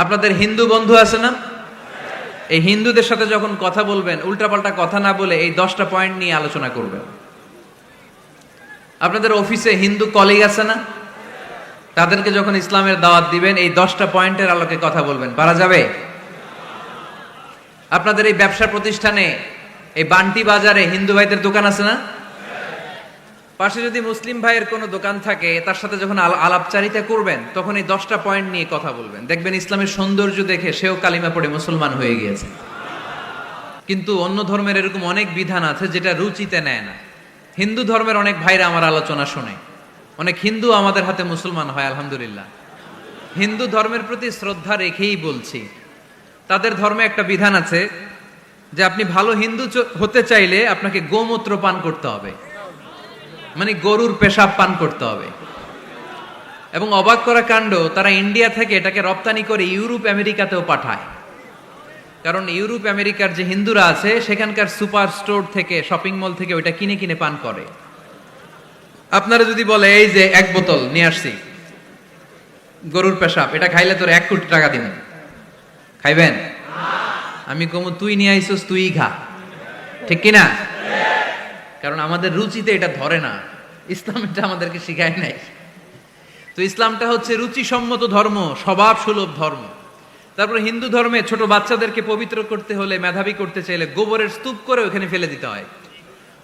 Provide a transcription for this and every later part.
আপনাদের হিন্দু বন্ধু আছে না? এই হিন্দুদের সাথে যখন কথা বলবেন উল্টাপাল্টা কথা না বলে এই 10টা পয়েন্ট নিয়ে আলোচনা করবেন। আপনাদের অফিসে হিন্দু কলিগ আছে না? তাদেরকে যখন ইসলামের দাওয়াত দিবেন এই 10টা পয়েন্টের আলোকে কথা বলবেন, পারা যাবে? আপনাদের এই ব্যবসা প্রতিষ্ঠানে এই বান্টি বাজারে হিন্দু ভাইদের দোকান আছে না? পাশে যদি মুসলিম ভাইয়ের কোনো দোকান থাকে তার সাথে যখন আলাপচারিতা করবেন তখন এই 10টা পয়েন্ট নিয়ে কথা বলবেন। দেখবেন ইসলামের সৌন্দর্য দেখে সেও কালিমা পড়ে মুসলমান হয়ে গিয়েছে। কিন্তু অন্য ধর্মের এরকম অনেক বিধান আছে যেটা রুচিতে নেয় না। হিন্দু ধর্মের অনেক ভাইরা আমার আলোচনা শোনে, অনেক হিন্দু আমাদের হাতে মুসলমান হয় আলহামদুলিল্লাহ। হিন্দু ধর্মের প্রতি শ্রদ্ধা রেখেই বলছি, তাদের ধর্মে একটা বিধান আছে যে আপনি ভালো হিন্দু হতে চাইলে আপনাকে গোমূত্র পান করতে হবে, মানে গরুর পেশাব পান করতে হবে। এবং অবাক করা কাণ্ড, তারা ইন্ডিয়া থেকে এটাকে রপ্তানি করে ইউরোপ আমেরিকাতেও পাঠায়। কারণ ইউরোপ আমেরিকার যে হিন্দুরা আছে সেখানকার সুপার স্টোর থেকে, শপিং মল থেকে ওইটা কিনে কিনে পান করে। আপনারা যদি বলে এই যে 1 বোতল নিয়ে আসছি গরুর পেশাব, এটা খাইলে তোর 1 কোটি টাকা দিন, খাইবেন? আমি কমু তুই নিয়ে আইসোস, তুই খা, ঠিক কিনা? কারণ আমাদের রুচিতে এটা ধরে না, ইসলাম এটা আমাদেরকে শিখায় নাই। তো ইসলামটা হচ্ছে রুচিসম্মত ধর্ম, স্বভাব সুলভ ধর্ম। তারপর হিন্দু ধর্মে ছোট বাচ্চাদেরকে পবিত্র করতে হলে, মেধাবী করতে চাইলে গোবরের স্তূপ করে ওখানে ফেলে দিতে হয়।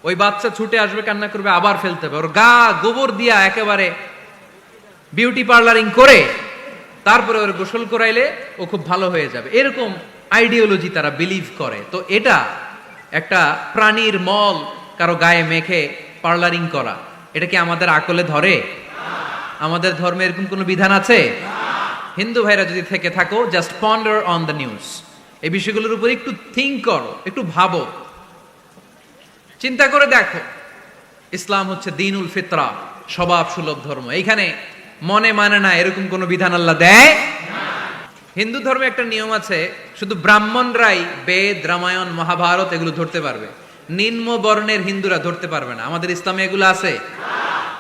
ওই বাচ্চা ছুটে আসবে, কান্না করবে, আবার ফেলতে হবে। ওর গা গোবর দিয়া একেবারে বিউটি পার্লারিং করে তারপরে ওর গোসল করাইলে ও খুব ভালো হয়ে যাবে, এরকম আইডিওলজি তারা বিলিভ করে। তো এটা একটা প্রাণীর মল কারো গায়ে মেখে পার্লারিং করা, এটা কি আমাদের আকলে ধরে? আমাদের ধর্মে এরকম কোনো বিধান আছে? হিন্দু ভাইরা যদি থেকে থাকো, just ponder on the news, এই বিষয়গুলোর উপর একটু থিঙ্ক করো, একটু ভাবো, চিন্তা করে দেখো। ইসলাম হচ্ছে দ্বীনুল ফিতরা, স্বভাব সুলভ ধর্ম। এইখানে মনে মানে না এরকম কোনো বিধান আল্লাহ দেয় না। হিন্দু ধর্মে একটা নিয়ম আছে, শুধু ব্রাহ্মণরাই বেদ, রামায়ণ, মহাভারত এগুলো ধরতে পারবে, নিম্ন বর্ণের হিন্দুরা ধরতে পারবে না। আমাদের ইসলামে এগুলো আছে?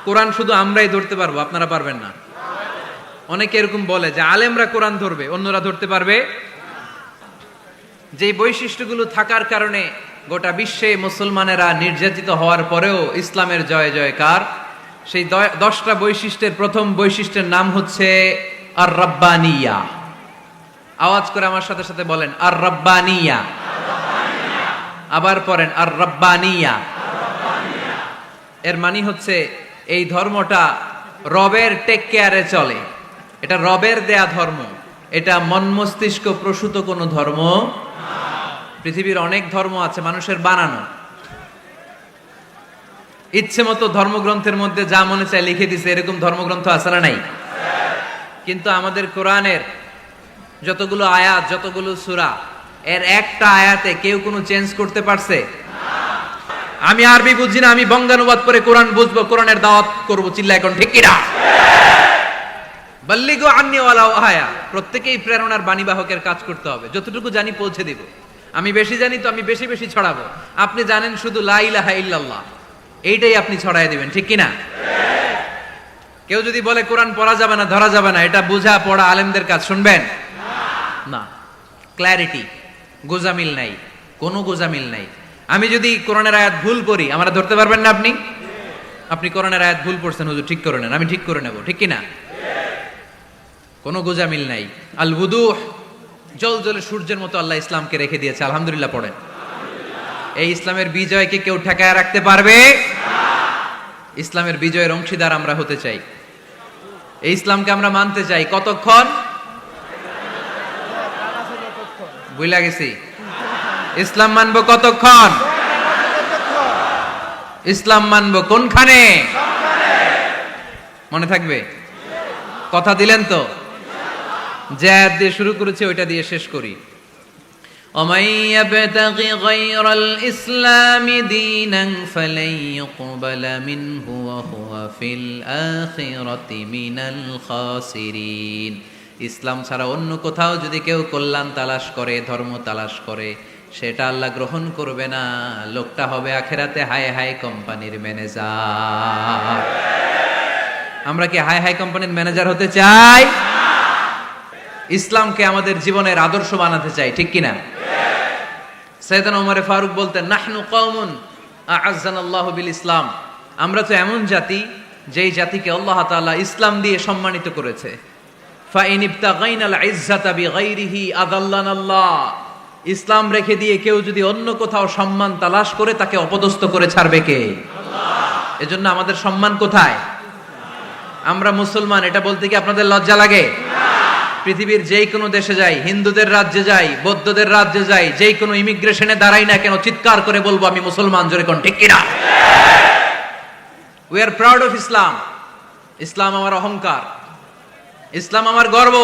কোরআন শুধু আমরাই ধরতে পারবো, আপনারা পারবেন না। অনেকে এরকম বলে যে আলেমরা কোরআন ধরবে, অন্যরা ধরতে পারবে। যে বৈশিষ্ট্যগুলো থাকার কারণে গোটা বিশ্বে মুসলমানেরা নির্যাতিত হওয়ার পরেও ইসলামের জয় জয়কার, সেই 10টা বৈশিষ্ট্যের প্রথম বৈশিষ্ট্যের নাম হচ্ছে আর রাব্বানিয়া। আওয়াজ করে আমার সাথে সাথে বলেন আর রাব্বানিয়া। আবার পড়েন আর রাব্বানিয়া। এর মানে হচ্ছে এই ধর্মটা রবের টেক কেয়ারে চলে, এটা রবের দেয়া ধর্ম, এটা মন মস্তিষ্ক প্রসূত কোনো ধর্ম। পৃথিবীর অনেক ধর্ম আছে মানুষের বানানো, ইচ্ছে মতো ধর্মগ্রন্থের মধ্যে যা মনে চায় লিখে দিছে, এরকম ধর্মগ্রন্থ আছে না নাই? কিন্তু আমাদের কোরআনের যতগুলো আয়াত, যতগুলো সূরা, এর একটা আয়াতে কেউ কোনো চেঞ্জ করতে পারছে? আমি আরবি বুঝি না, আমি বঙ্গানুবাদ করে কোরআন বুঝবো, কোরআনের দাওয়াত করব, চিল্লা এখন ঠিক কিনা? বাল্লিগু আন্নি ওয়ালাউ আয়া। প্রত্যেকেই প্রেরণার বাণীবাহকের কাজ করতে হবে, যতটুকু জানি পৌঁছে দিব। আমি বেশি জানি তো আমি বেশি বেশি ছড়াবো। আপনি জানেন শুধু লা ইলাহা ইল্লাল্লাহ, এইটাই আপনি ছড়ায় দিবেন, ঠিক কিনা? কেউ যদি বলে কোরআন পড়া যাবে না, ধরা যাবে না, এটা বুঝা পড়া আলেমদের কাজ, শুনবেন না। ক্ল্যারিটি, গোজামিল নাই, কোনো গোজামিল নাই। আমি যদি কোরআনের আয়াত ভুল পড়ি, আমরা ধরতে পারবেন না আপনি? আপনি কোরআনের আয়াত ভুল পড়ছেন, হুজুর ঠিক করে নেন, আমি ঠিক করে নেব, ঠিক কিনা? কোনো গোজামিল নাই। আল বুদুহ, জল জলে সূর্যের মতো আল্লাহ ইসলামকে রেখে দিয়েছে, আলহামদুলিল্লাহ পড়েন। এই ইসলামের বিজয়কে কেউ ঠেকায় রাখতে পারবে? ইসলামের বিজয়ের অংশীদার আমরা হতে চাই, এই ইসলামকে আমরা মানতে চাই। কতক্ষণ? বুঝলা গেছি। ইসলাম মানবো কতক্ষণ? ইসলাম মানবো কোনখানে? মনে থাকবে? কথা দিলেন তো? যে আয়াত দিয়ে শুরু করেছে ওইটা দিয়ে শেষ করি। ومن يبتغي غير الإسلام دينا فلن يقبل منه وهو في الآخرة من الخاسرين। ইসলাম ছাড়া অন্য কোথাও যদি কেউ কল্যাণ তালাশ করে, ধর্ম তালাশ করে, সেটা আল্লাহ গ্রহণ করবে না। লোকটা হবে আখেরাতে হাই হাই কোম্পানির ম্যানেজার। আমরা কি হাই হাই কোম্পানির ম্যানেজার হতে চাই? ইসলামকে আমাদের জীবনের আদর্শ বানাতে চাই, ঠিক কিনা? সাইয়েদনা ওমর ফারুক বলতেন, নাহনু কওমুন আ'আজ্জানাল্লাহু বিল ইসলাম, আমরা তো এমন জাতি যেই জাতিকে আল্লাহ তাআলা ইসলাম দিয়ে সম্মানিত করেছে। ফাইন ইবতাগাইনাল ইজ্জাতা বিগাইরিহি আযাল্লানাল্লাহ, ইসলাম রেখে দিয়ে কেউ যদি অন্য কোথাও সম্মান তালাশ করে তাকে অপদস্থ করে ছাড়বে কে? আল্লাহ। এজন্য আমাদের সম্মান কোথায়? আমরা মুসলমান, এটা বলতে কি আপনাদের লজ্জা লাগে? পৃথিবীর যেই কোনো দেশে যাই, হিন্দুদের রাজ্যে যাই, বৌদ্ধদের রাজ্যে যাই, যেই কোনো ইমিগ্রেশনে দাঁড়াই না কেন, চিৎকার করে বলবো আমি মুসলমান, জোরে কোন ঠিক কিনা? We are proud of Islam. ইসলাম আমার অহংকার, ইসলাম আমার গর্ব,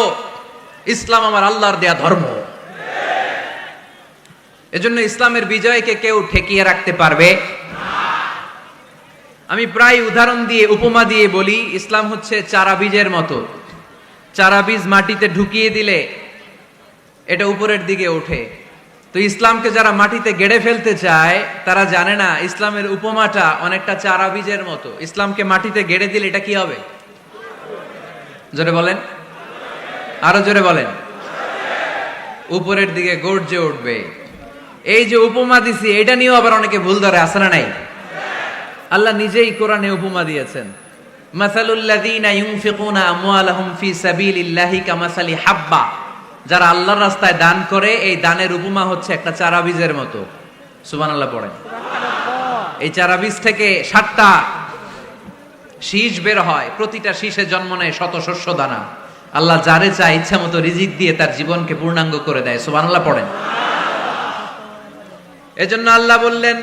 ইসলাম আমার আল্লাহর দেয়া ধর্ম। এজন্য ইসলামের বিজয়কে কেউ ঠেকিয়ে রাখতে পারবে না। আমি প্রায় উদাহরণ দিয়ে, উপমা দিয়ে বলি, ইসলাম হচ্ছে চারা বীজের মতো। চারা বীজ মাটিতে ঢুকিয়ে দিলে এটা উপরের দিকে ওঠে। তো ইসলামকে যারা মাটিতে গেড়ে ফেলতে চায় তারা জানে না ইসলামের উপমাটা অনেকটা চারা বীজের মতো। ইসলামকে মাটিতে গেড়ে দিলে এটা কি হবে? জোরে বলেন, আরো জোরে বলেন। উপরের দিকে গর্জে উঠবে। এই যে উপমা দিছি, এটা নিয়েও আবার অনেকে ভুল ধরে, আছে না নাই? আল্লাহ নিজেই কোরআনে উপমা দিয়েছেন, মাসালুল্লাযীনা ইউনফিকুনা আমওয়ালাহুম ফি সাবিলিল্লাহি কামাসালি হাব্বা, যারা আল্লাহর রাস্তায় দান করে এই দানের উপমা হচ্ছে একটা চারা বীজের মতো। সুবহানাল্লাহ পড়েন। এই চারা বীজ থেকে 7টা শীষ বের হয়, প্রতিটা শীষে জন্ম নেয় শত শস্য দানা। আল্লাহ যারে চায় ইচ্ছা মতো রিজিক দিয়ে তার জীবনকে পূর্ণাঙ্গ করে দেয়। সুবহানাল্লাহ পড়েন। এজন্য আল্লাহ বললেন,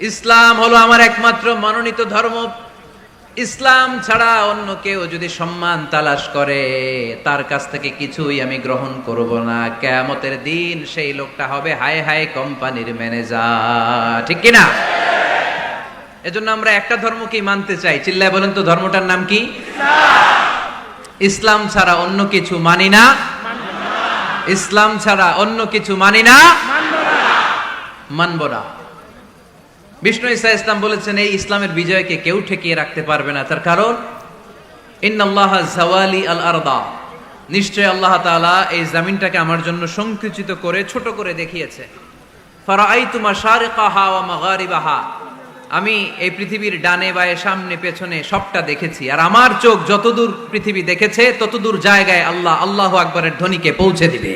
ইসলাম হলো আমার একমাত্র মনোনীত ধর্ম। ইসলাম ছাড়া অন্য কেউ যদি সম্মান তালাশ করে তার কাছ থেকে কিছুই আমি গ্রহণ করব না। কিয়ামতের দিন সেই লোকটা হবে হায় হায় কোম্পানির ম্যানেজার, ঠিক কিনা? এজন্য আমরা একটা ধর্মকেই মানতে চাই। চিল্লায় বলেন তো, ধর্মটার নাম কি? ইসলাম ছাড়া অন্য কিছু মানি না, ইসলাম ছাড়া অন্য কিছু মানি না, মানব না। বিষ্ণু ঈসা ইসলাম বলেছেন, এই ইসলামের বিজয়কে কেউ ঠেকিয়ে রাখতে পারবে না। তার কারণ, ইন্নাল্লাহা যাওয়ালি আল আরদা, নিশ্চয় আল্লাহ তাআলা এই জমিনটাকে আমার জন্য সংকুচিত করে ছোট করে দেখিয়েছে। ফারাআইতু মাশারিকাহা ওয়া মাগারিবাহা, আমি এই পৃথিবীর ডানে বায়ে সামনে পেছনে সবটা দেখেছি। আর আমার চোখ যতদূর পৃথিবী দেখেছে ততদূর জায়গায় আল্লাহ আল্লাহু আকবারের ধ্বনিকে পৌঁছে দিবে।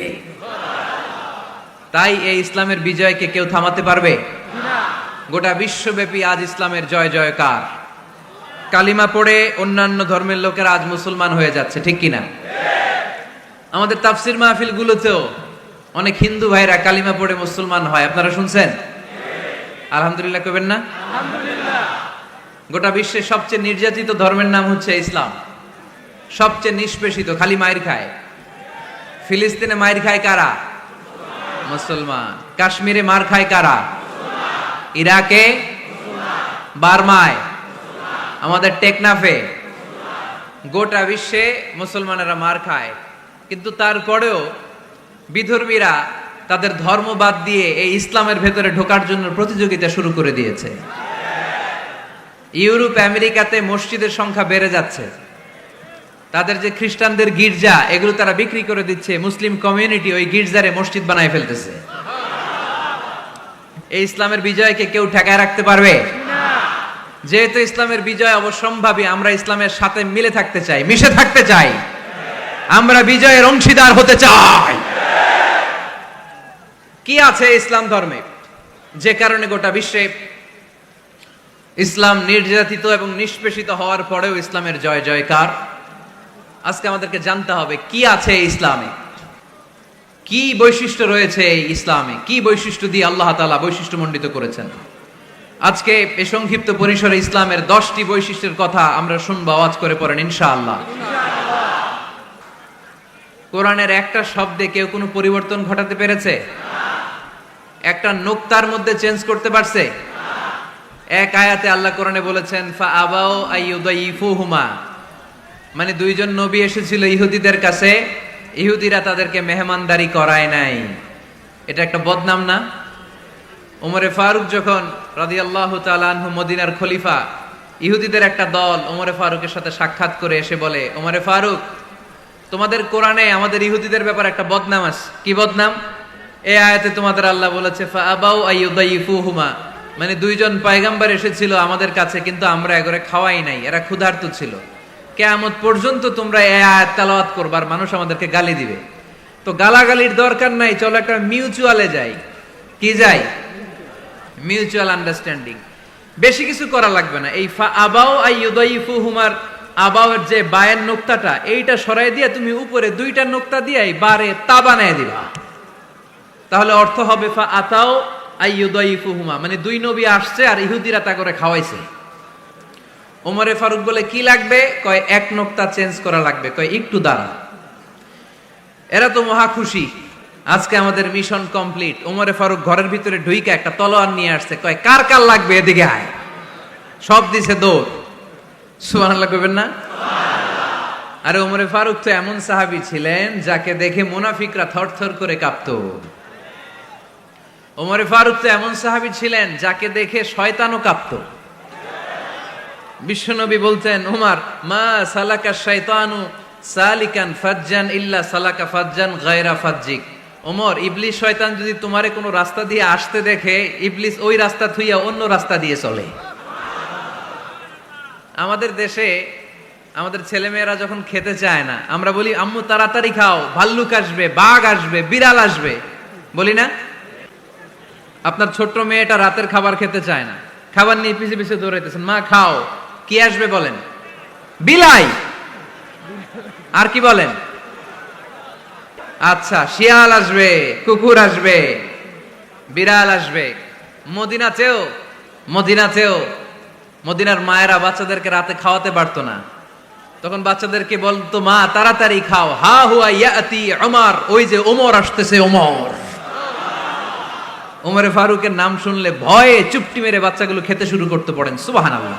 তাই এই ইসলামের বিজয়কে কেউ থামাতে পারবে না। গোটা বিশ্বব্যাপী আজ ইসলামের জয় জয়কার। কালিমা পড়ে অন্যান্য ধর্মের লোকেরা আজ মুসলমান হয়ে যাচ্ছে, ঠিক কিনা? আমাদের তাফসির মাহফিল গুলোতেও অনেক হিন্দু ভাইরা কালিমা পড়ে মুসলমান হয়, আপনারা শুনছেন? আলহামদুলিল্লাহ কইবেন না? আলহামদুলিল্লাহ। গোটা বিশ্বের সবচেয়ে নির্যাতিত ধর্মের নাম হচ্ছে ইসলাম, সবচেয়ে নিষ্পেষিত, খালি মাইর খায়। ফিলিস্তিনে মাইর খায় কারা? মুসলমান। কাশ্মীরে মার খায় কারা? ইরাকে, বার্মায়, আমাদের টেকনাফে, গোটা বিশ্বে মুসলমানেরা মার খায়। কিন্তু তারপরেও বিধর্মীরা তাদের ধর্ম বাদ দিয়ে এই ইসলামের ভেতরে ঢোকার জন্য প্রতিযোগিতা শুরু করে দিয়েছে। ইউরোপ আমেরিকাতে মসজিদের সংখ্যা বেড়ে যাচ্ছে। তাদের যে খ্রিস্টানদের গির্জা, এগুলো তারা বিক্রি করে দিচ্ছে, মুসলিম কমিউনিটি ওই গির্জারে মসজিদ বানায় ফেলতেছে। এই ইসলামের বিজয়কে কেউ ঠেকায় রাখতে পারবে না। যেহেতু ইসলামের বিজয় অবশ্যম্ভাবী, আমরা ইসলামের সাথে মিলে থাকতে চাই, মিশে থাকতে চাই, আমরা বিজয়ের অংশীদার হতে চাই। কি আছে ইসলাম ধর্মে যে কারণে গোটা বিশ্বে ইসলাম নির্যাতিত এবং নিষ্পেষিত হওয়ার পরেও ইসলামের জয় জয়কার? আজকে আমাদেরকে জানতে হবে কি আছে ইসলামে, কি বৈশিষ্ট্য রয়েছে এই ইসলামে, কি বৈশিষ্ট্য দিয়ে আল্লাহ তাআলা বৈশিষ্ট্যমণ্ডিত করেছেন। আজকে এই সংক্ষিপ্ত পরিসরে ইসলামের 10টি বৈশিষ্ট্যের কথা আমরা শুনবো, আওয়াজ করে পড়েন ইনশাআল্লাহ। কোরআনের একটা শব্দে কেউ কোনো পরিবর্তন ঘটাতে পেরেছে? একটা নুকতার মধ্যে চেঞ্জ করতে পারছে? এক আয়াতে আল্লাহ কোরআনে বলেছেন ফা আবাউ আইয়ুদাইফুহুমা, মানে দুইজন নবী এসেছিল ইহুদিদের কাছে, ইহুদিরা তাদেরকে মেহমানদারি করায় নাই। এটা একটা বদনাম না? ওমরে ফারুক যখন রাদিয়াল্লাহু তাআলা আনহু মদিনার খলিফা, ইহুদিদের একটা দল ওমরে ফারুকের সাথে সাক্ষাৎ করে এসে বলে, ওমরে ফারুক, তোমাদের কোরআনে আমাদের ইহুদিদের ব্যাপারে একটা বদনাম আছে। কি বদনাম? এই আয়াতে তোমাদের আল্লাহ বলেছে ফাআবাউ আইয়ুদাইফুহুমা, মানে দুইজন পয়গম্বর এসেছিল আমাদের কাছে, কিন্তু আমরা এগরে খাওয়াই নাই, এরা ক্ষুধার্ত ছিল। কিয়ামত পর্যন্ত তোমরা এই আয়াত তেলাওয়াত করবার, মানুষ আমাদেরকে গালি দিবে। তো গালাগালির দরকার নাই, চলো একটা মিউচুয়ালে যাই। কি যাই? Mutual understanding. বেশি কিছু করা লাগবে না। এই ফাআবাউ আইয়ুদাইফুহুমার আবাওয়ের যে বায়ের নোক্তাটা, এইটা সরাই দিয়ে তুমি উপরে দুইটা নোক্তা দিয়ে বারে তা বানায় দিবা, তাহলে অর্থ হবে ফাআতাও আইয়ুদাইফুহুমা, মানে দুই নবী আসছে আর ইহুদিরা তা করে খাওয়াইছে। ওমরে ফারুক বলে কি লাগবে? কয় এক নোক্তা চেঞ্জ করা লাগবে। কয় একটু দাঁড়া। এরা তো মহা খুশি, আজকে আমাদের মিশন কমপ্লিট। ওমরে ফারুক ঘরের ভিতরে ঢুইকা একটা তলোয়ার নিয়ে আসছে। কয় কার কার লাগবে এদিকে আয়। সব দিছে দৌড়। সুবহানাল্লাহ কইবেন না? আরে ওমরে ফারুক তো এমন সাহাবী ছিলেন যাকে দেখে মুনাফিকরা থরথর করে কাঁপতো। ওমরে ফারুক তো এমন সাহাবী ছিলেন যাকে দেখে শয়তানও কাঁপতো। বিশ্বনবী বলতেন, ওমর মা সালাকা শাইতানু সালিকান ফাজ্জান ইল্লা সালাকা ফাজ্জান গায়রা ফাজ্জিক। ওমর, ইবলিস শয়তান যদি তোমারে কোনো রাস্তা দিয়ে আসতে দেখে, ইবলিস ওই রাস্তা থুইয়া অন্য রাস্তা দিয়ে চলে। আমাদের দেশে আমাদের ছেলেমেয়েরা যখন খেতে চায় না, আমরা বলি আম্মু তাড়াতাড়ি খাও, ভাল্লুক আসবে, বাঘ আসবে, বিড়াল আসবে, বলি না? আপনার ছোট্ট মেয়েটা রাতের খাবার খেতে চায় না, খাবার নিয়ে পিছে পিছে দৌড়াইতেছেন, মা খাও, কি আসবে বলেন? বিলাই। আর কি বলেন? আচ্ছা, শিয়াল আসবে, কুকুর আসবে, বিড়াল আসবে। মদিনাতেও মদিনার মায়েরা বাচ্চাদেরকে রাতে খাওয়াতে পারতো না, তখন বাচ্চাদেরকে বলতো মা তাড়াতাড়ি খাও, হা হুয়া ইয়াতি ওমর, ওই যে ওমর আসতেছে। ওমরে ফারুকের নাম শুনলে ভয়ে চুপটি মেরে বাচ্চাগুলো খেতে শুরু করতে পড়েন। সুবহানাল্লাহ।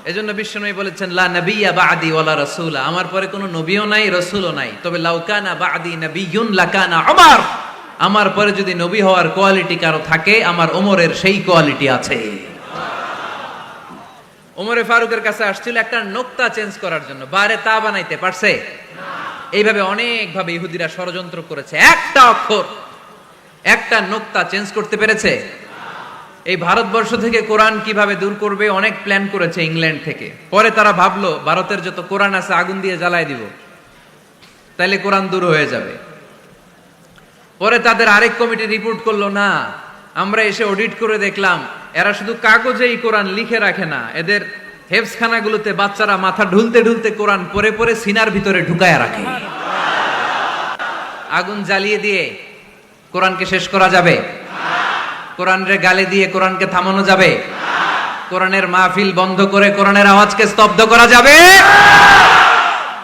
এজন্য বিশ্বনবী বলেছেন লা নাবিয়্যা বা'দি ওয়ালা রাসূলা, আমার পরে কোনো নবীও নাই, রাসূলও নাই, তবে লাউ কানা বা'দি নাবিয়্যুন লাকানা ওমর, আমার পরে যদি নবী হওয়ার কোয়ালিটি কারো থাকে, আমার ওমরের সেই কোয়ালিটি আছে। ওমরে ফারুকের কাছে আসছিল একটা নোক্তা চেঞ্জ করার জন্য, বারে তা বানাইতে পারছে না। এইভাবে অনেক ভাবে ইহুদিরা ষড়যন্ত্র করেছে, একটা অক্ষর, একটা নোক্তা চেঞ্জ করতে পেরেছে। এই ভারতবর্ষ থেকে কোরআন কিভাবে দূর করবে অনেক প্ল্যান করেছে ইংল্যান্ড থেকে। পরে তারা ভাবলো ভারতের যত কোরআন আছে আগুন দিয়ে জ্বালায় দিব, তাইলে কোরআন দূর হয়ে যাবে। পরে তাদের আরেক কমিটি রিপোর্ট করলো, না, আমরা এসে অডিট করে দেখলাম এরা শুধু কাগজেই কোরআন লিখে রাখে না, এদের হেফজখানাগুলোতে বাচ্চারা মাথা ঢুলতে ঢুলতে কোরআন পরে পরে সিনার ভিতরে ঢুকায় রাখে। আগুন জ্বালিয়ে দিয়ে কোরআনকে শেষ করা যাবে? কোরআনের গালে দিয়ে কোরআনকে থামানো যাবে? কোরআনের মাহফিল বন্ধ করে কোরআনের আওয়াজকে স্তব্ধ করা যাবে?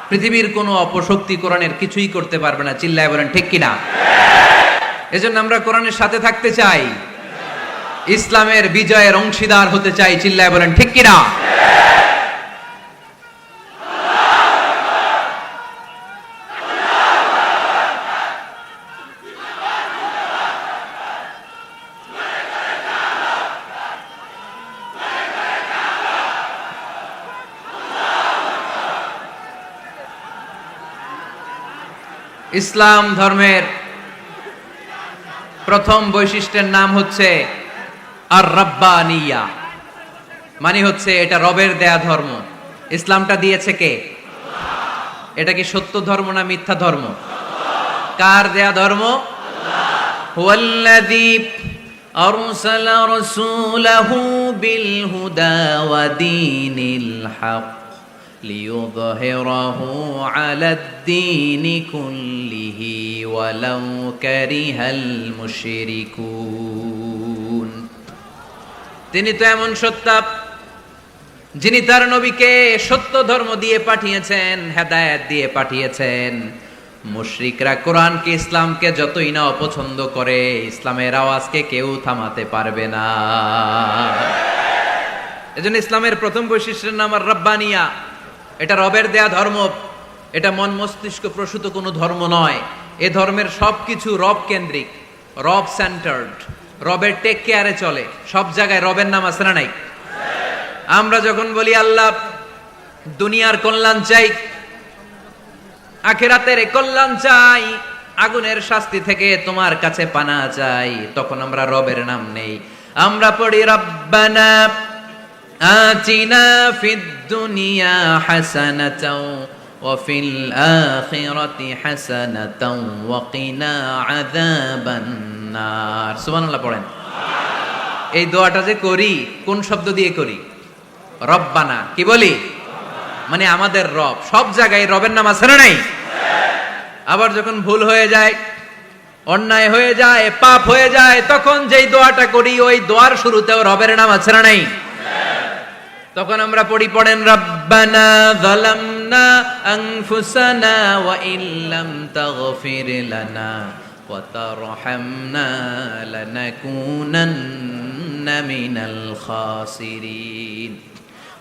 পৃথিবীর কোনো অপশক্তি কোরআনের কিছুই করতে পারবে না। চিল্লায় বলেন ঠিক কিনা? এজন্য আমরা কোরআনের সাথে থাকতে চাই, ইসলামের বিজয়ের অংশীদার হতে চাই। চিল্লায় বলেন ঠিক কিনা? ইসলাম ধর্মের প্রথম বৈশিষ্ট্যের নাম হচ্ছে আর রাব্বানিয়া, মানে হচ্ছে এটা রবের দেয়া ধর্ম। ইসলামটা দিয়েছে কে? এটা কি সত্য ধর্ম না মিথ্যা ধর্ম? কার দেয়া ধর্ম? হুয়াল্লাযী আরসালা রাসূলাহু বিল হুদা ওয়া দীনিল হক লিইয়ুযহিরাহু আলাদ-দীনি কুল্লিহি ওয়ালাউ কারিহাল মুশরিকুন। তিনি তো এমন সত্তা যিনি তার নবীকে সত্য ধর্ম দিয়ে পাঠিয়েছেন, হেদায়েত দিয়ে পাঠিয়েছেন। মুশরিকরা কোরআনকে, ইসলামকে যতই না অপছন্দ করে, ইসলামের আওয়াজকে কেউ থামাতে পারবে না। এজন্য ইসলামের প্রথম বৈশিষ্ট্যের নাম আর রাব্বানিয়া। এটা রবের দেয়া ধর্ম, এটা মন মস্তিষ্ক প্রসূত কোনো ধর্ম নয়। এ ধর্মের সবকিছু রব কেন্দ্রিক, রব সেন্টার্ড, রবের টেক কেয়ারে চলে। সব জায়গায় রবের নাম আছে না নাই? আমরা যখন বলি আল্লাহ দুনিয়ার কল্যাণ চাই, আখিরাতের কল্যাণ চাই, আগুনের শাস্তি থেকে তোমার কাছে পানা চাই, তখন আমরা রবের নাম নেই। আমরা পড়ি রব্বানা আতিনা ফিদ দুনিয়া হাসানাতাও ওয়া ফিল আখিরাতি হাসানাতাও ওয়া কিনা আযাবান নার। সুবহানাল্লাহ পড়েন। এই দোয়াটা যে করি কোন শব্দ দিয়ে করি? রব্বানা। কি বলি? মানে আমাদের রব। সব জায়গায় রবের নাম আছে না নাই? আবার যখন ভুল হয়ে যায়, অন্যায় হয়ে যায়, পাপ হয়ে যায়, তখন যেই দোয়াটা করি ওই দোয়ার শুরুতেও রবের নাম আছে না নাই? তখন আমরা পড়েন রব্বানা যালামনা আনফুসানা ওয়া ইল্লাম তাগফির লানা ওয়া তারহামনা লানাকুনান্না মিনাল খাসিরিন।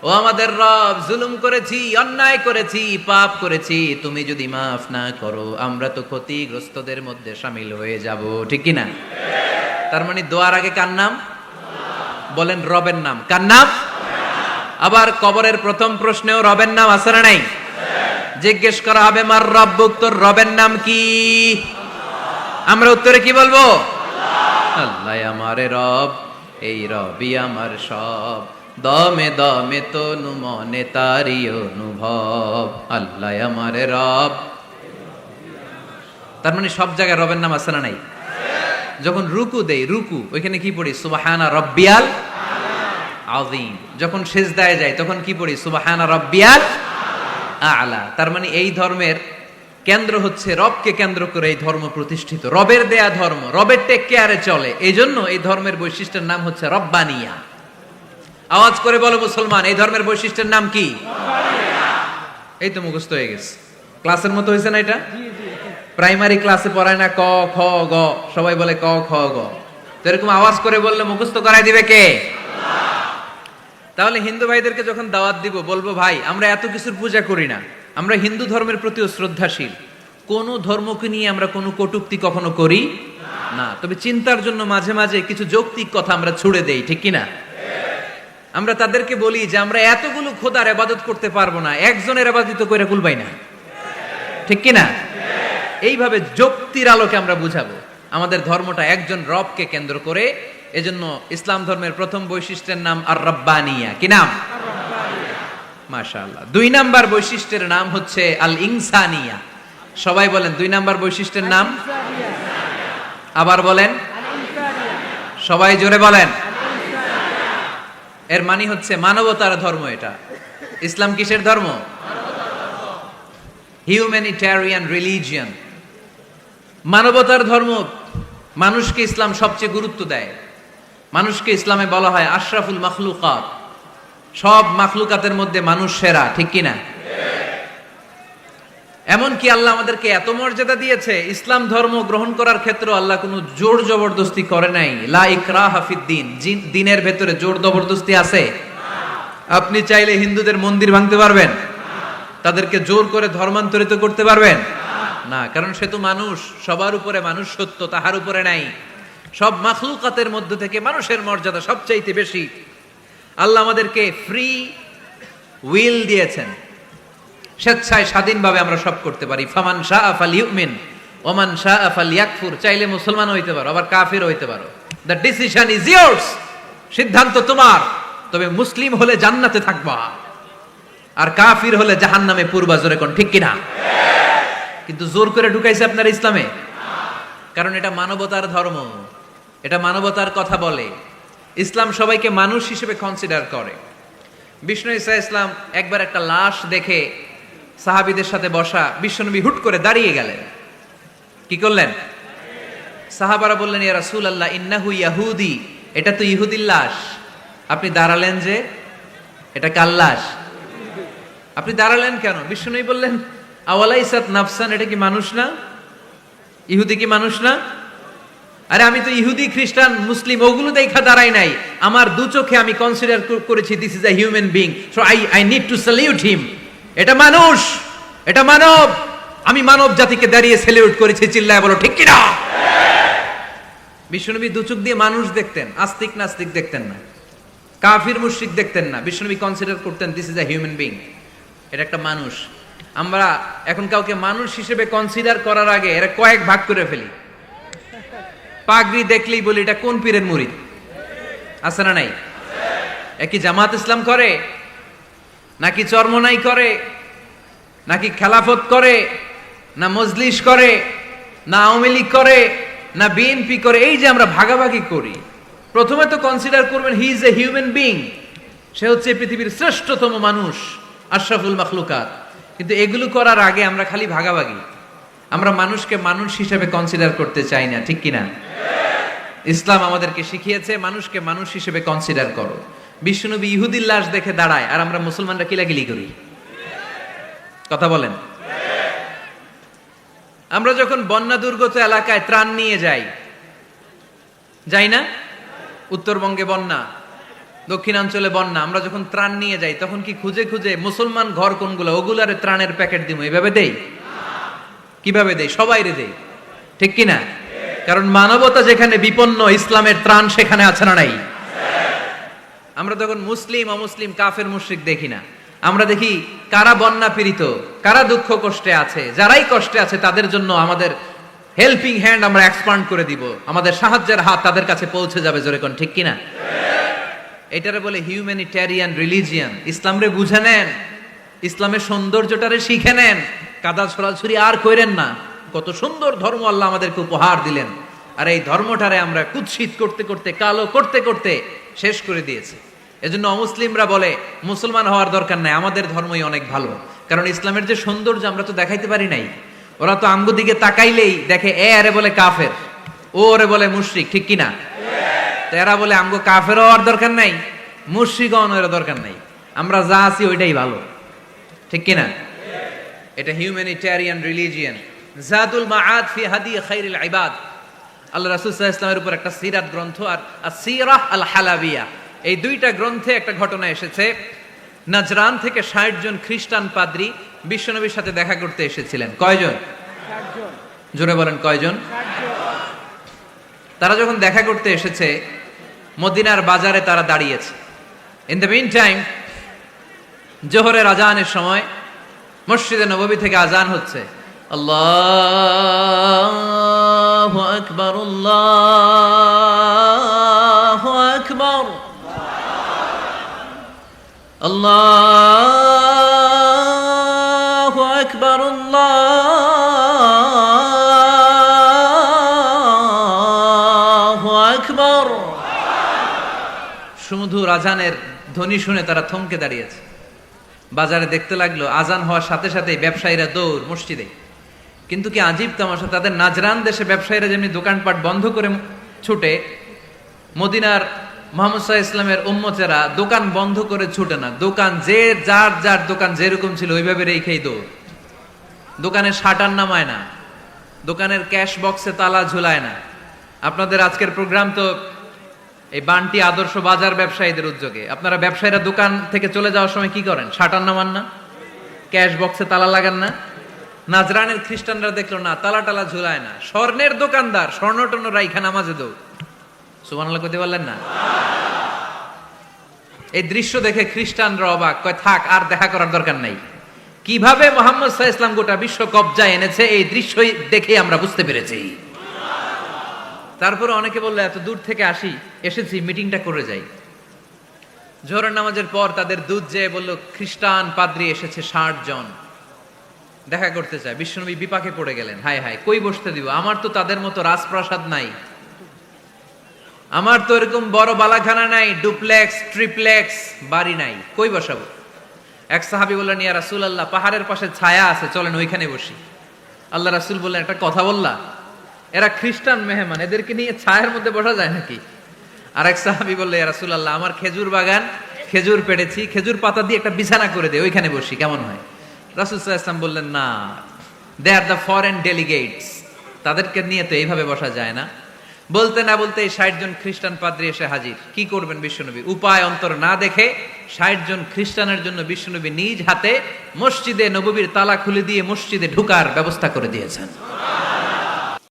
ও আমাদের রব, জুলুম করেছি, অন্যায় করেছি, পাপ করেছি, তুমি যদি মাফ না করো আমরা তো ক্ষতিগ্রস্তদের মধ্যে শামিল হয়ে যাব। ঠিক কি না? তার মানে দোয়ার আগে কার নাম? বলেন রবের নাম। কার নাম? আবার কবরের প্রথম প্রশ্নেও রবের নাম আছে না নাই? জিজ্ঞেস করা হবে মার রব্বুক, তোর রবের নাম কি? আমরা উত্তরে কি বলবো? আল্লাহ আমারে রব, এই রবই আমার সব, দমে দমে তনু মনে তারি অনুভব, আল্লাহ আমারে রব। তার মানে সব জায়গায় রবের নাম আছে না নাই? যখন রুকু দেই, রুকু ওইখানে কি পড়ি? সুবহানা রব্বিয়াল আযীম। যখন সিজদায় যাই তখন কি পড়ি? সুবহানা রব্বিয়াল আ'লা। তার মানে এই ধর্মের কেন্দ্র হচ্ছে রবকে কেন্দ্র করে এই ধর্ম প্রতিষ্ঠিত, রবের দেয়া ধর্ম, রবের টেক কেয়ারে চলে। এই জন্য এই ধর্মের বৈশিষ্ট্যের নাম হচ্ছে রব্বানিয়া। আওয়াজ করে বলো মুসলমান, এই ধর্মের বৈশিষ্ট্যের নাম কি? এই তো মুখস্থ হয়ে গেছে। ক্লাসের মতো হয়েছে না এটা? প্রাইমারি ক্লাসে পড়ায় না ক খ গ, সবাই বলে ক খ গ। তো এরকম আওয়াজ করে বললে মুখস্থ করাই দিবে কে? তাহলে হিন্দু ভাইদেরকে যখন দাওয়াত দিব বলবো, ভাই আমরা এত কিছুর পূজা করি না, আমরা হিন্দু ধর্মের প্রতিও শ্রদ্ধাশীল, কোন ধর্মকে নিয়ে আমরা কোনো কটূক্তি কখনো করি না, তবে চিন্তার জন্য মাঝে মাঝে কিছু যৌক্তিক কথা আমরা ছুড়ে দেই। ঠিক কিনা? আমরা তাদেরকে বলি যে আমরা এতগুলো খোদার ইবাদত করতে পারবো না, একজনের ইবাদত করে কুলবাই না। ঠিক কিনা? এইভাবে যুক্তির আলোকে আমরা বুঝাবো আমাদের ধর্মটা একজন রবকে কেন্দ্র করে। এজন্য ইসলাম ধর্মের প্রথম বৈশিষ্ট্যের নাম আর রব্বানিয়া। কি নাম? মাশাআল্লাহ। 2 নাম্বার বৈশিষ্ট্যের নাম হচ্ছে আল ইনসানিয়া। সবাই বলেন 2 নাম্বার বৈশিষ্ট্যের নাম। আবার বলেন, সবাই জোরে বলেন। এর মানে হচ্ছে মানবতার ধর্ম। এটা ইসলাম কিসের ধর্ম? হিউম্যানিটেরিয়ান রিলিজিয়ন, মানবতার ধর্ম। মানুষকে ইসলাম সবচেয়ে গুরুত্ব দেয়। মানুষকে ইসলামে বলা হয় আশরাফুল মাখলুকাত, সব মাখলুকাতের মধ্যে মানুষ সেরা। ঠিক কিনা? এমন কি আল্লাহ আমাদেরকে এত মর্যাদা দিয়েছে, ইসলাম ধর্ম গ্রহণ করার ক্ষেত্রে আল্লাহ কোনো জোর জবরদস্তি করে নাই। লা ইকরাহা ফিদ্দিন, দিনের ভেতরে জোর জবরদস্তি আছে? আপনি চাইলে হিন্দুদের মন্দির ভাঙতে পারবেন? তাদেরকে জোর করে ধর্মান্তরিত করতে পারবেন না, কারণ সে তো মানুষ, সবার উপরে মানুষ সত্য, তাহার উপরে নাই। সব মাখলুকাতের মধ্য থেকে মানুষের মর্যাদা সবচাইতে বেশি। আল্লাহ আমাদেরকে ফ্রি উইল দিয়েছেন, স্বেচ্ছায় স্বাধীনভাবে আমরা সব করতে পারি। ফামান শাআ ফালইউমিন ওয়া মান শাআ ফালইয়াকফুর। চাইলে মুসলমান হইতে পারো, আবার কাফির হইতে পারো। দ্য ডিসিশন ইজ ইয়ার্স, সিদ্ধান্ত তোমার। তবে মুসলিম হলে জান্নাতে থাকবা, আর কাফির হলে জাহান্নামে পূর্বা। জোরে কোন ঠিক কিনা? কিন্তু জোর করে ঢুকাইছে আপনার ইসলামে, কারণ এটা মানবতার ধর্ম, এটা মানবতার কথা বলে। ইসলাম সবাইকে মানুষ হিসেবে কনসিডার করে। বিষ্ণু ঈসা ইসলাম একবার একটা লাশ দেখে সাহাবীদের সাথে বসা, বিশ্বনবী হুট করে দাঁড়িয়ে গেলেন। কি করলেন? সাহাবারা বললেন, ইয়া রাসূলুল্লাহ ইন্নাহু ইয়াহুদি, এটা তো ইহুদির লাশ। আপনি দাঁড়ালেন যে, এটা কার লাশ? আপনি দাঁড়ালেন কেন? বিশ্বনবী বললেন, আওয়ালাইসাত নাফসান, এটা কি মানুষ না? ইহুদি কি মানুষ না? আরে আমি তো ইহুদি, খ্রিস্টান, মুসলিম ওগুলো দেখা দাঁড়াই নাই, আমার দু চোখে আমি কনসিডার করেছি this is a human being, so I need to salute হিম। এটা মানুষ, এটা মানব, আমি মানব জাতিকে দাঁড়িয়ে স্যালিউট করেছি। চিল্লায় বলো ঠিক কিনা? বিশ্বনবী দু চোখ দিয়ে মানুষ দেখতেন, আস্তিক নাস্তিক দেখতেন না, কাফির মুশরিক দেখতেন না। বিশ্বনবী কনসিডার করতেন this is a human being, এটা একটা মানুষ। আমরা এখন কাউকে মানুষ হিসেবে কনসিডার করার আগে এরা কয়েক ভাগ করে ফেলি। পাগড়ি দেখলেই বলি এটা কোন পীরের মুরিদ, আছে না নাই? একই জামাত ইসলাম করে, নাকি চরমনাই করে, নাকি খেলাফত করে, না মজলিস করে, না আওয়ামী লীগ করে, না বিএনপি করে? এই যে আমরা ভাগাভাগি করি, প্রথমে তো কনসিডার করবেন he is a human being, সে হচ্ছে পৃথিবীর শ্রেষ্ঠতম মানুষ, আশরাফুল মাখলুকাত। কিন্তু এগুলো করার আগে আমরা খালি ভাগাভাগি, আমরা মানুষকে মানুষ হিসেবে কনসিডার করতে চাই না, ঠিক কিনা? ইসলাম আমাদেরকে শিখিয়েছে মানুষকে মানুষ হিসেবে কনসিডার করো। বিশ্বনবী ইহুদির লাশ দেখে দাঁড়ায়, আর আমরা মুসলমানরা কিলাকিলি করি। কথা বলেন। আমরা যখন বন্যা দুর্গত এলাকায় ত্রাণ নিয়ে যাই না? উত্তরবঙ্গে বন্যা, দক্ষিণাঞ্চলে বন্যা, আমরা যখন ত্রাণ নিয়ে যাই তখন কি খুঁজে খুঁজে মুসলমান ঘর কোনগুলো ওগুলারে ত্রাণের প্যাকেট দিব এভাবে দেই? কিভাবে দেই? সবাইরে দেই, ঠিক কিনা? কারণ মানবতা যেখানে বিপন্ন, ইসলামের ত্রাণ সেখানে আছে না নাই? আমরা তখন মুসলিম অমুসলিম কাফের মুশরিক দেখি না, আমরা দেখি কারা বন্যা পীড়িত, কারা দুঃখ কষ্টে আছে, যারাই কষ্টে আছে তাদের জন্য আমাদের হেল্পিং হ্যান্ড আমরা এক্সপান্ড করে দিব, আমাদের সাহায্যের হাত তাদের কাছে পৌঁছে যাবে। জোরে কোন ঠিক কিনা? এটারে বলে হিউম্যানিটেরিয়ান রিলিজিয়ান। ইসলামরে বুঝে নেন, ইসলামের সৌন্দর্যটারে শিখে নেন, কাদা ছড়াছড়ি আর কইরেন না। কত সুন্দর ধর্ম আল্লাহ আমাদেরকে উপহার দিলেন, আর এই ধর্মটারে আমরা কুৎসিত করতে করতে, কালো করতে করতে শেষ করে দিয়েছি। এজন্য অমুসলিমরা বলে মুসলমান হওয়ার দরকার নাই, আমাদের ধর্মই অনেক ভালো। কারণ ইসলামের যে সৌন্দর্য আমরা তো দেখাইতে পারি নাই। ওরা তো আমগো দিকে তাকাইলেই দেখে এ আরে বলে কাফের, ও ওরে বলে মুশরিক, ঠিক কিনা? এরা বলে আমগো কাফের হওয়ার দরকার নাই, মুশরিক হওয়ার দরকার নাই, আমরা যা আছি ওইটাই ভালো, ঠিক কিনা? এটা হিউম্যানিটেরিয়ান রিলিজিয়ান। জাদুল মাআদ ফি হাদি খায়রিল ইবাদ, আল্লাহ রাসূল সাল্লাল্লাহু আলাইহি ওয়াসাল্লামের উপর একটা সিরাত গ্রন্থ আর আসিরাহ আল হালাবিয়া, এই দুইটা গ্রন্থে একটা ঘটনা এসেছে। নাজরান থেকে ৬০ জন খ্রিস্টান পাদ্রী বিশ্বনবীর সাথে দেখা করতে এসেছিলেন। কয়জন? ৬০ জন। জোরে বলেন কয়জন? ৬০ জন। তারা যখন দেখা করতে এসেছে, মদিনার বাজারে তারা দাঁড়িয়েছে। ইন দ্য মিন টাইম জোহরের আজানের সময় মসজিদে নববী থেকে আজান হচ্ছে। আল্লাহু আকবার, আল্লাহু আকবার, আল্লাহু আকবার, আল্লাহু আকবার। সুমধুর আজানের ধ্বনি শুনে তারা থমকে দাঁড়িয়েছে। বাজারে দেখতে লাগলো আজান হওয়ার সাথে সাথে ব্যবসায়ীরা দৌড় মসজিদে। কিন্তু কি আজীব তামাশা, তাদের নাজরান দেশে ব্যবসায়ীরা যেমনি দোকানপাট বন্ধ করে ছুটে, মদিনার মুহাম্মদ সাল্লাল্লাহু আলাইহি ওয়াসাল্লামের উম্মতেরা দোকান বন্ধ করে ছুটে না। দোকান যে যার যার দোকান যেরকম ছিল ওইভাবে রেখেই দৌড়। দোকানের শাটার নামায় না, দোকানের ক্যাশ বক্সে তালা ঝুলায় না। আপনাদের আজকের প্রোগ্রাম তো এই বান্টি আদর্শ বাজার ব্যবসায়ীদের উদ্যোগে। আপনারা ব্যবসায়ীরা দোকান থেকে চলে যাওয়ার সময় কি করেন? শাটার নামান না, ক্যাশ বক্সে তালা লাগান না। নাজরানের খ্রিস্টানরা দেখলো না, তালা টালা ঝুলায় না। স্বর্ণের দোকানদার স্বর্ণ টর্ণ রাইখা নামাজে দৌড়। সুবহানাল্লাহ কইতে পারলেন না? এই দৃশ্য দেখে খ্রিস্টানরা অবাক, কয় থাক আর দেখা করার দরকার নাই। কিভাবে মুহাম্মদ সাল্লাল্লাহু আলাইহি ওয়াসাল্লাম গোটা বিশ্ব কবজায় এনেছে এই দৃশ্যই দেখে আমরা বুঝতে পেরেছি। তারপরে অনেকে বললো এত দূর থেকে এসেছি মিটিংটা করে যাই। জোহরের নামাজের পর তাদের দুধ যেয়ে বললো খ্রিস্টান পাদ্রী এসেছে ৬০ জন দেখা করতে চায়। বিশ্বনবী বিপাকে পড়ে গেলেন, হায় হায় কই বসতে দিব, আমার তো তাদের মতো রাজপ্রাসাদ নাই, আমার তো এরকম বড় বালাখানা নাই, ডুপ্লেক্স ট্রিপ্লেক্স বাড়ি নাই, কই বসাবো? এক সাহাবী বললেন ইয়া রাসূলুল্লাহ, পাহাড়ের পাশে ছায়া আছে, চলেন ওইখানে বসি। আল্লাহ রাসূল বললেন একটা কথা বললা, এরা খ্রিস্টান মেহমান, এদেরকে নিয়ে ছায়ার মধ্যে বসা যায় নাকি? আর এক সাহাবী বললেন ইয়া রাসূলুল্লাহ, আমার খেজুর বাগান, খেজুর পেড়েছি, খেজুর পাতা দিয়ে একটা বিছানা করে দে, ওইখানে বসি, কেমন হয়? রাসূল সাল্লাল্লাহু আলাইহি ওয়াসাল্লাম বললেন না, দে আর দ্য ফরেন ডেলিগেটস, তাদেরকে নিয়ে তো এইভাবে বসা যায় না। বলতে না বলতে ৬০ জন খ্রিস্টান পাদ্রী এসে হাজির। কি করবেন বিশ্বনবী? উপায় অন্তর না দেখে ৬০ জন খ্রিস্টানের জন্য বিশ্বনবী নিজ হাতে মসজিদে নববীর তালা খুলে দিয়ে মসজিদে ঢুকার ব্যবস্থা করে দিয়েছেন।